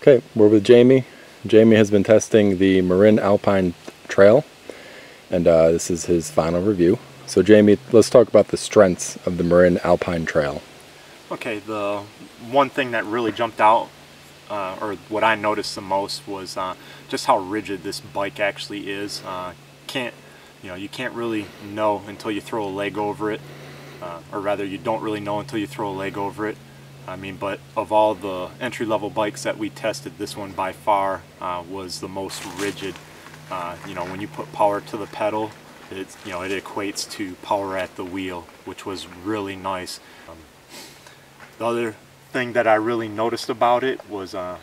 Okay, we're with Jamie. Jamie has been testing the Marin Alpine Trail, and this is his final review. So Jamie, let's talk about the strengths of the Marin Alpine Trail. Okay, the one thing that really jumped out, or what I noticed the most, was just how rigid this bike actually is. You can't really know until you throw a leg over it, or rather, you don't really know until you throw a leg over it. I mean, but of all the entry-level bikes that we tested, this one by far was the most rigid. When you put power to the pedal, it equates to power at the wheel, which was really nice. The other thing that I really noticed about it was the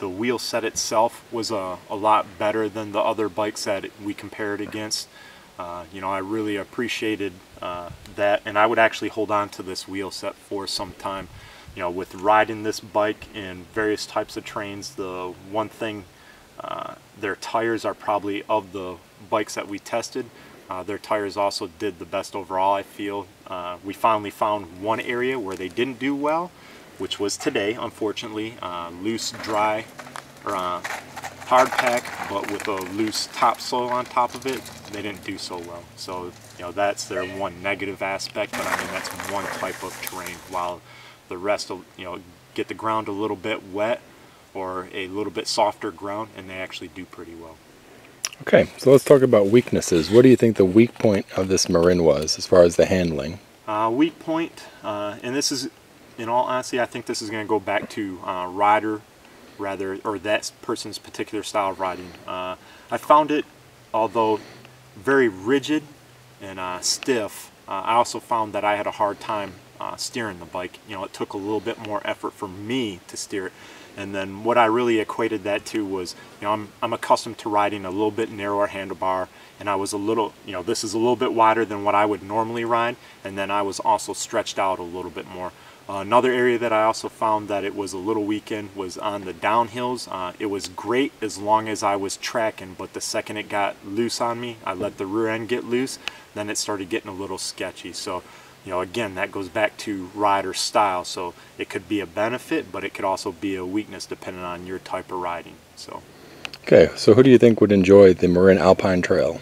wheel set itself was a lot better than the other bikes that we compared against. I really appreciated that, and I would actually hold on to this wheel set for some time. With riding this bike in various types of terrains, the one thing, their tires are probably, of the bikes that we tested, their tires also did the best overall, I feel. We finally found one area where they didn't do well, which was today, unfortunately. Loose, dry, or hard pack, but with a loose topsoil on top of it, they didn't do so well. So, that's their one negative aspect, but I mean, that's one type of terrain, while the rest will, get the ground a little bit wet or a little bit softer ground, and they actually do pretty well. Okay, so let's talk about weaknesses. What do you think the weak point of this Marin was as far as the handling? Weak point, and this is, in all honesty, I think this is going to go back to rider, or that person's particular style of riding. I found it, although very rigid and stiff, I also found that I had a hard time steering the bike. It took a little bit more effort for me to steer it. And then what I really equated that to was, I'm accustomed to riding a little bit narrower handlebar, and I was a little, this is a little bit wider than what I would normally ride, and then I was also stretched out a little bit more. Another area that I also found that it was a little weak in was on the downhills. It was great as long as I was tracking, but the second it got loose on me, I let the rear end get loose, then it started getting a little sketchy. So, again, that goes back to rider style. So it could be a benefit, but it could also be a weakness depending on your type of riding. So. Okay, so who do you think would enjoy the Marin Alpine Trail?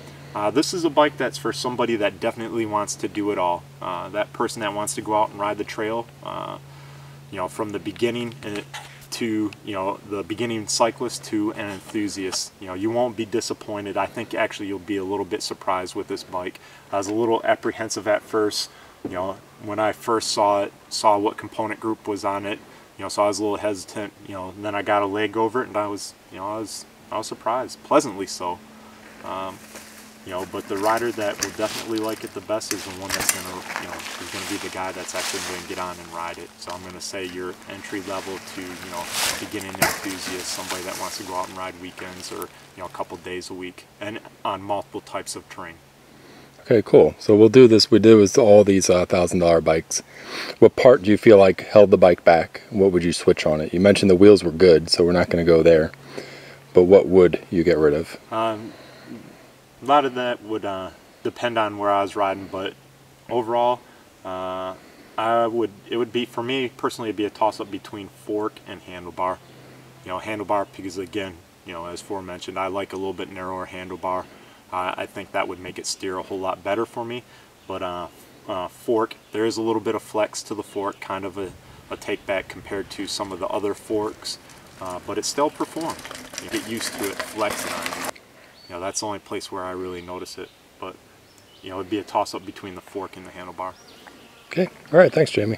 This is a bike that's for somebody that definitely wants to do it all. That person that wants to go out and ride the trail, from the beginning to, the beginning cyclist to an enthusiast. You won't be disappointed. I think actually you'll be a little bit surprised with this bike. I was a little apprehensive at first, when I first saw it, saw what component group was on it, so I was a little hesitant, and then I got a leg over it, and I was surprised, pleasantly so. But the rider that will definitely like it the best is the one that's is going to be the guy that's actually going to get on and ride it. So I'm going to say your entry level to, beginning enthusiast, somebody that wants to go out and ride weekends or, a couple days a week and on multiple types of terrain. Okay, cool. So we'll do this. We do is all these $1,000 bikes. What part do you feel like held the bike back? What would you switch on it? You mentioned the wheels were good, so we're not going to go there. But what would you get rid of? A lot of that would depend on where I was riding, but overall, it would be, for me personally, it'd be a toss-up between fork and handlebar. Handlebar because, again, as aforementioned, I like a little bit narrower handlebar. I think that would make it steer a whole lot better for me. But fork, there is a little bit of flex to the fork, kind of a take back compared to some of the other forks, but it still performed. You get used to it flexing on you. That's the only place where I really notice it. But, it'd be a toss-up between the fork and the handlebar. Okay. All right. Thanks, Jamie.